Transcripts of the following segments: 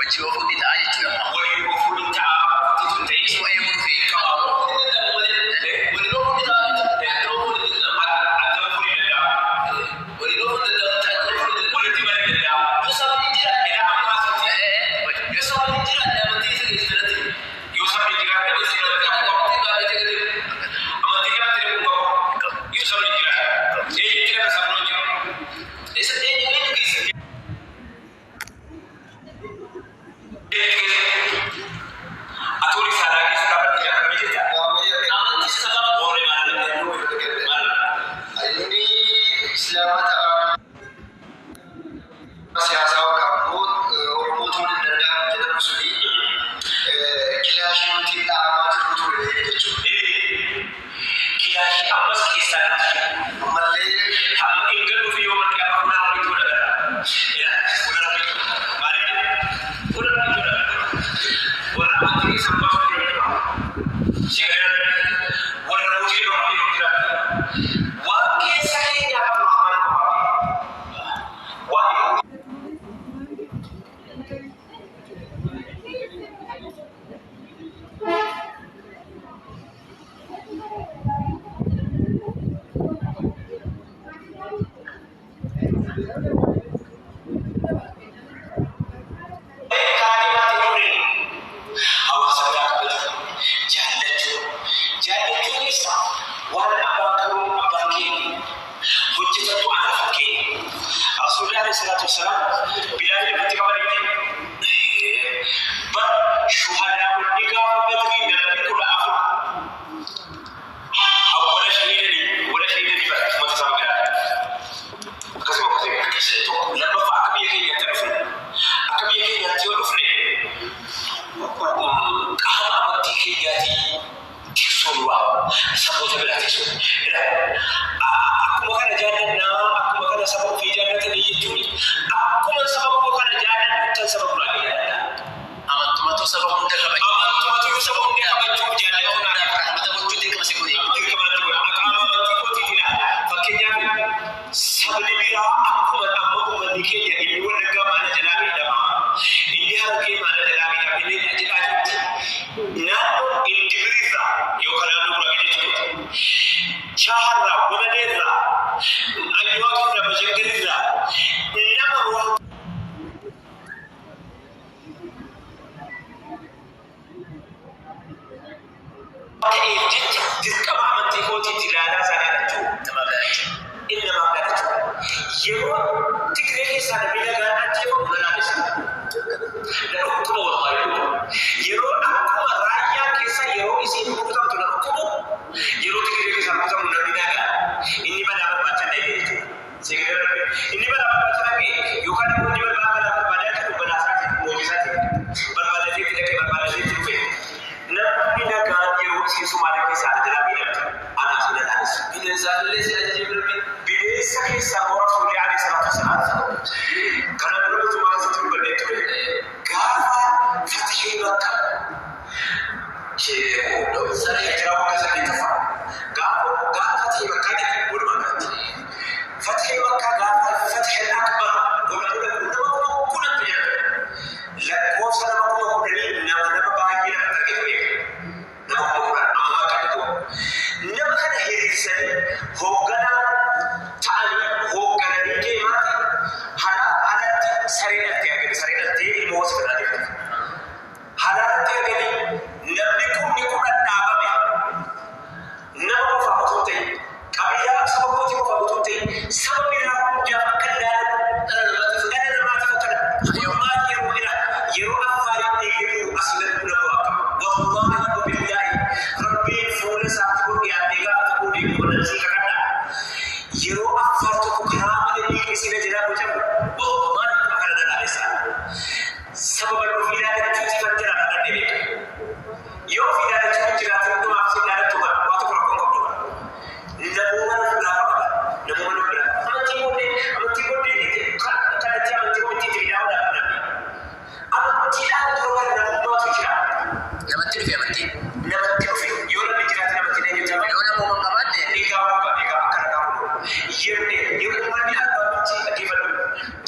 wajji ofuudhi ta'a jechuudha. Waliin ofuudhi ta'a. Isuma eeguun fi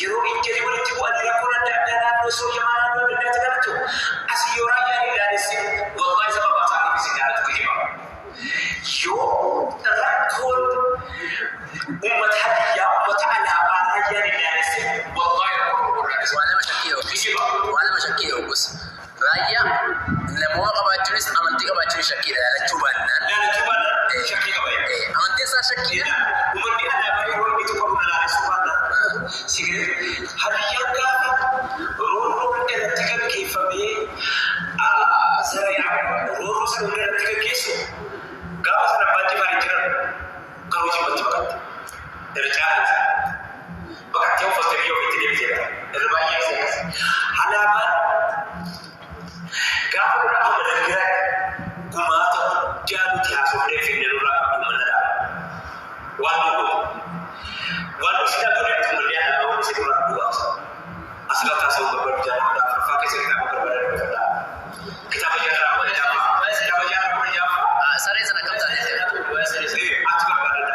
Yeroo inni walitti bu'anii rakkoon adda addaa naannoo sooyyamaanaa شكيل لا تشوبنا شكي كبير أنت شكيل ومن أنا بقول بيتكم على سبحانه سيجي هل ينقى رول كده تكن كيف بي سريع رول سريع تكن كيسو قام سنة باتي فارجنا كروجي بتوقت الرجال وقت يوم فستريو في التلفزيون الرباعية سياسة هلا ما قام الرحمة الرجال كما تجارو تياسو في النور walau sudah boleh kemudian mau disebut dua asal tasawuf berjalan dan fakir kita berbeda kita berjalan ساري سنة كم تاني أكبر بلد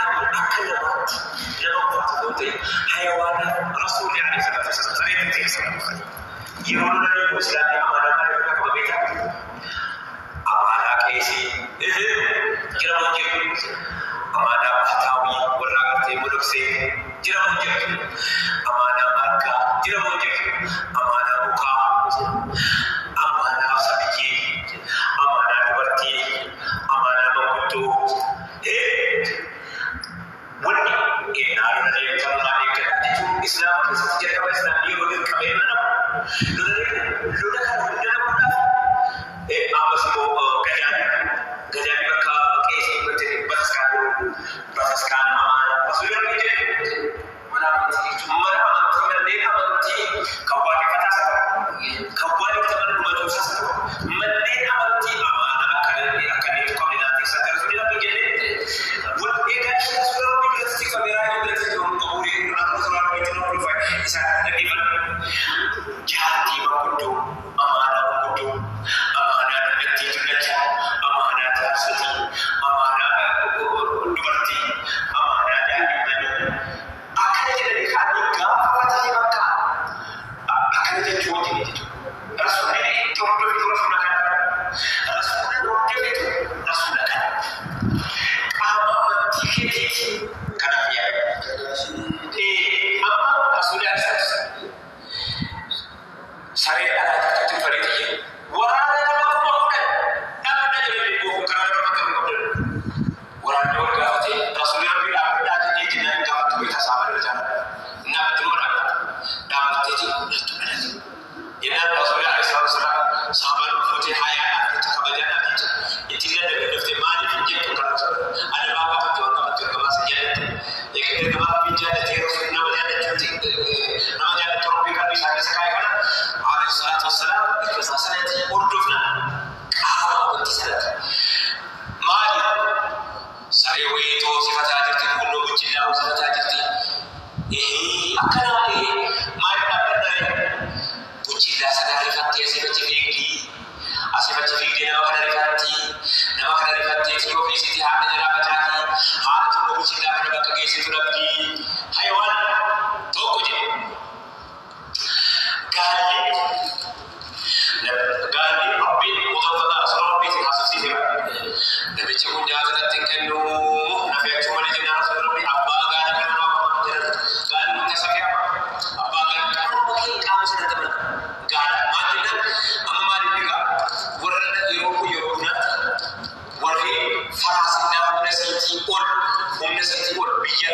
أنا أكلمت لما قلت حيوان رسول عليه الصلاة والسلام ساري تنتهي سنة يقول لنا المسلم أمانة ما يقولك ببيتك أمانة كيسي جرى مجيب أمانة محتوي والرغبة ملوكسي جرى مجيب أمانة ماركة جرى مجيب أمانة بكا أمانة صديقي أمانة دبرتي أمانة مكتو وني نارو نجيب كلام إكتر إسلام كيسة جرى إسلام يقول كمين لولا كان هندنا كنا أمسكو كجان بكا كيسي بتري بسكان أمانة بسوي رجيم mana amanti deh amanti kawani kata satu kawani teman rumah dosa satu mana amanti amanah akan itu kami nanti sadar sudah begini buat dia kita sudah bikin sih kamera itu dari orang kaburi atau orang itu orang profil saat ini jadi makudu amanah nanti juga amanah tersebut amanah berarti amanah jadi akan jadi kami gak jadi maka akan jadi cuma itu Rasulullah itu Rasulullah itu Rasulullah apa tiket karena dia apa Rasulullah saya ada itu berarti wala ada jadi buku karena wala ada Rasulullah bilang ada di jinan kamu kita sama dengan nak turun dapat jadi ini Rasulullah SAW sahabat putih hayat kita kebajikan itu tidak ada daftar mani pinjam kalau ada apa betul kalau saja ya kita kalau pinjam ada terus namanya ada cuti namanya ada tropikal bisa sekali kan alaihi salatu wassalam itu sasaran urdufna apa salat mali sare waito sifat ajirti kullu bujilla sifat ajirti akana mali abadari bujilla sadari fatti sifat fikri asifat fikri nama kadari fatti fi ofisi hada jara batati hada bujilla kada bakage situ rabbi haywan tokuje gali abin mutawalla rabbi fi hasasi nabi cuma jaga tingkanu nabi cuma di jalan rasul rabbi abba gana kan gali mutasabia abba gana mungkin kamu sudah teman gana makinan amma diga warna yoruna warri farasina nasiti on biya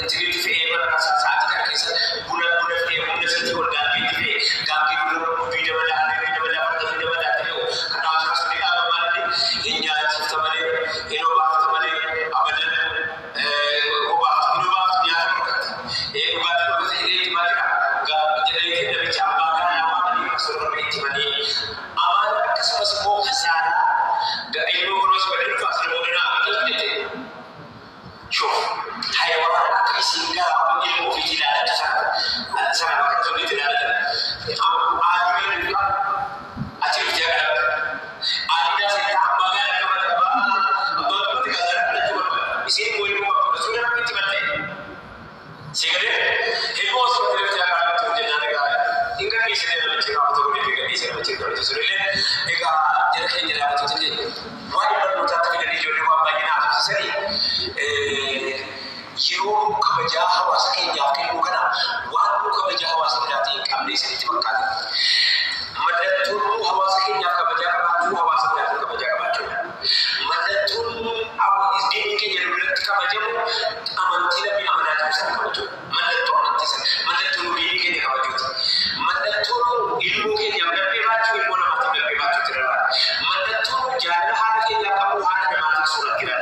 intibi fi mana saat kan kisa buna fi nasiti on gali fi gali video bala kata rasulullah amali inya tamale inoba tamale abadan oba ya oba to ini maka ga jadi kita bicara kan amali rasulullah ini amali kasih semua kesana ga ilmu terus berdiri pasal modena itu شوف حيوان أكل سنجاب ilmu في جلالة sana maka sulit jilالة عادي kan acil jaga ada saya tambahan kepada betul keadaran itu isi ilmu sudah pintu mati segera ilmu sudah jaga itu jangan jaga tinggal di sini dalam cerita itu tinggal di sini cerita itu sudah lega jadi jaga itu jadi wajib bermutat dari jodoh bapaknya nak seseri Kiro kabaja hawa sakin yakin bukana wanu kabaja hawa sakati kamli sini timakati madatu hawa sakin ya kabaja hawa kabajamu amantii namni amanaa jiru sana kabaju. Mallattoo amantii sana mallattoo nuyi keenya kabajuuti. Mallattoo ilmoo keenya darbee baachuu ilmoo namaatiif darbee baachuu jira. Mallattoo jaalala haadha keenyaa qabu haadha namaatiif suuraa jira.